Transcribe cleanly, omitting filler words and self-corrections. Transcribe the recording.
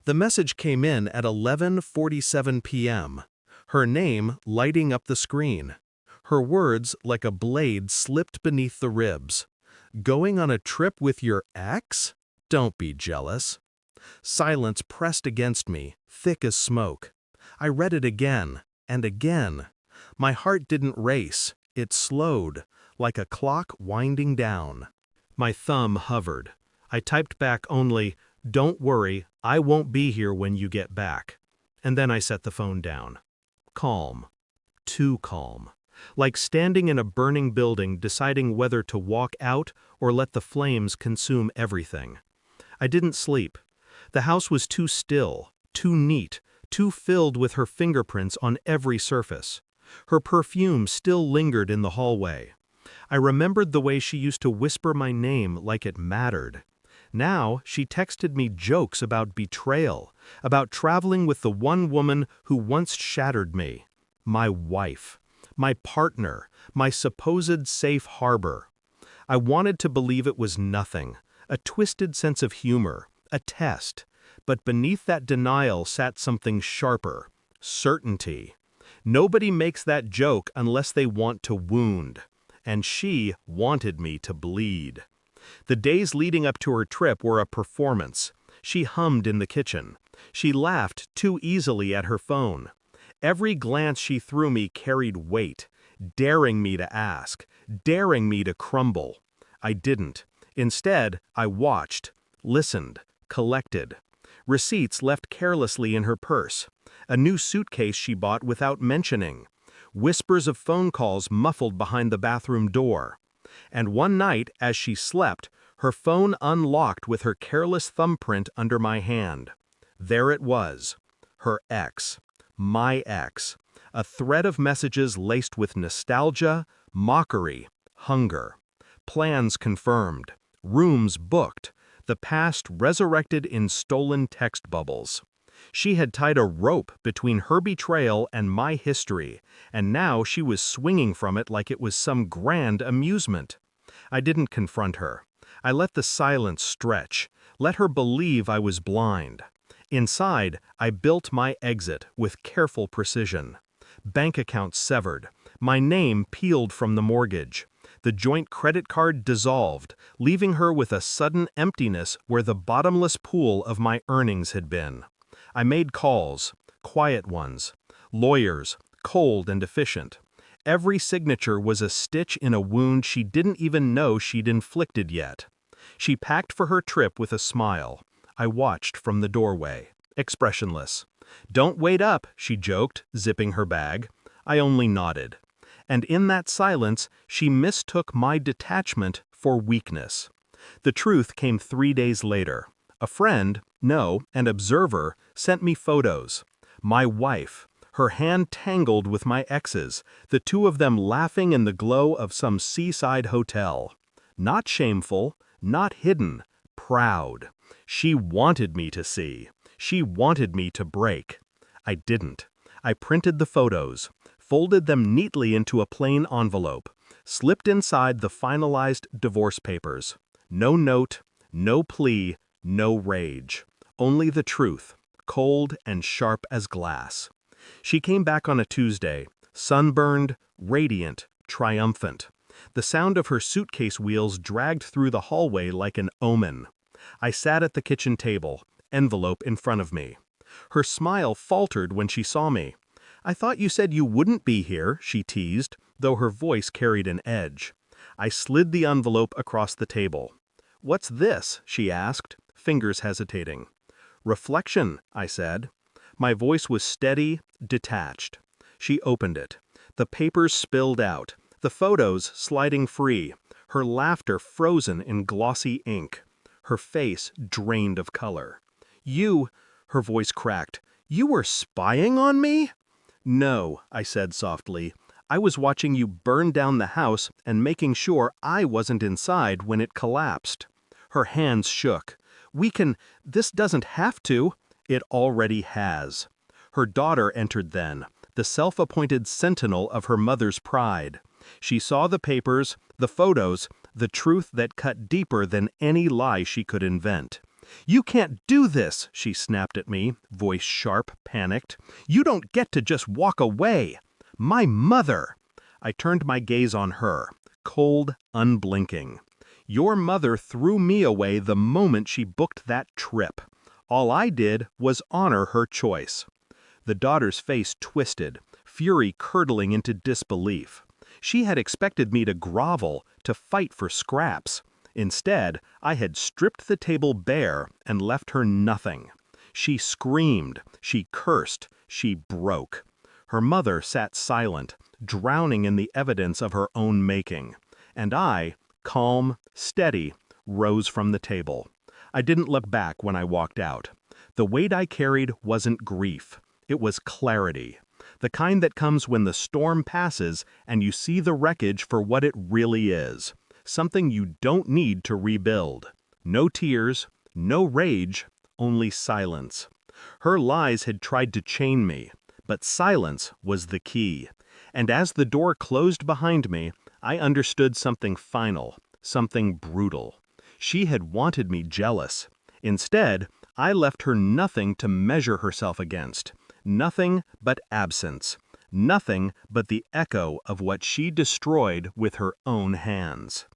The message came in at 11:47 p.m., her name lighting up the screen. Her words, like a blade, slipped beneath the ribs. Going on a trip with your ex? Don't be jealous. Silence pressed against me, thick as smoke. I read it again, and again. My heart didn't race, it slowed, like a clock winding down. My thumb hovered. I typed back only, "Don't worry, I won't be here when you get back." And then I set the phone down. Calm. Too calm. Like standing in a burning building deciding whether to walk out or let the flames consume everything. I didn't sleep. The house was too still, too neat, too filled with her fingerprints on every surface. Her perfume still lingered in the hallway. I remembered the way she used to whisper my name like it mattered. Now she texted me jokes about betrayal, about traveling with the one woman who once shattered me. My wife. My partner. My supposed safe harbor. I wanted to believe it was nothing, a twisted sense of humor, a test. But beneath that denial sat something sharper. Certainty. Nobody makes that joke unless they want to wound. And she wanted me to bleed. The days leading up to her trip were a performance. She hummed in the kitchen. She laughed too easily at her phone. Every glance she threw me carried weight, daring me to ask, daring me to crumble. I didn't. Instead, I watched, listened, collected. Receipts left carelessly in her purse. A new suitcase she bought without mentioning. Whispers of phone calls muffled behind the bathroom door. And one night, as she slept, her phone unlocked with her careless thumbprint under my hand. There it was. Her ex. My ex. A thread of messages laced with nostalgia, mockery, hunger. Plans confirmed. Rooms booked. The past resurrected in stolen text bubbles. She had tied a rope between her betrayal and my history, and now she was swinging from it like it was some grand amusement. I didn't confront her. I let the silence stretch, let her believe I was blind. Inside, I built my exit with careful precision. Bank accounts severed, my name peeled from the mortgage. The joint credit card dissolved, leaving her with a sudden emptiness where the bottomless pool of my earnings had been. I made calls, quiet ones. Lawyers, cold and efficient. Every signature was a stitch in a wound she didn't even know she'd inflicted yet. She packed for her trip with a smile. I watched from the doorway, expressionless. "Don't wait up," she joked, zipping her bag. I only nodded. And in that silence, she mistook my detachment for weakness. The truth came 3 days later. A friend, no, an observer, sent me photos. My wife, her hand tangled with my ex's, the two of them laughing in the glow of some seaside hotel. Not shameful, not hidden, proud. She wanted me to see. She wanted me to break. I didn't. I printed the photos, folded them neatly into a plain envelope, slipped inside the finalized divorce papers. No note, no plea, no rage. Only the truth, cold and sharp as glass. She came back on a Tuesday, sunburned, radiant, triumphant. The sound of her suitcase wheels dragged through the hallway like an omen. I sat at the kitchen table, envelope in front of me. Her smile faltered when she saw me. "I thought you said you wouldn't be here," she teased, though her voice carried an edge. I slid the envelope across the table. "What's this?" she asked, fingers hesitating. "Reflection," I said. My voice was steady, detached. She opened it. The papers spilled out, the photos sliding free, her laughter frozen in glossy ink, her face drained of color. "You," her voice cracked, "you were spying on me?" "No," I said softly. "I was watching you burn down the house and making sure I wasn't inside when it collapsed." Her hands shook. This doesn't have to." "It already has." Her daughter entered then, the self-appointed sentinel of her mother's pride. She saw the papers, the photos, the truth that cut deeper than any lie she could invent. "You can't do this," she snapped at me, voice sharp, panicked. "You don't get to just walk away. My mother!" I turned my gaze on her, cold, unblinking. "Your mother threw me away the moment she booked that trip. All I did was honor her choice." The daughter's face twisted, fury curdling into disbelief. She had expected me to grovel, to fight for scraps. Instead, I had stripped the table bare and left her nothing. She screamed, she cursed, she broke. Her mother sat silent, drowning in the evidence of her own making. And I, calm, steady, rose from the table. I didn't look back when I walked out. The weight I carried wasn't grief. It was clarity. The kind that comes when the storm passes and you see the wreckage for what it really is. Something you don't need to rebuild. No tears, no rage, only silence. Her lies had tried to chain me, but silence was the key. And as the door closed behind me, I understood something final, something brutal. She had wanted me jealous. Instead, I left her nothing to measure herself against. Nothing but absence. Nothing but the echo of what she destroyed with her own hands.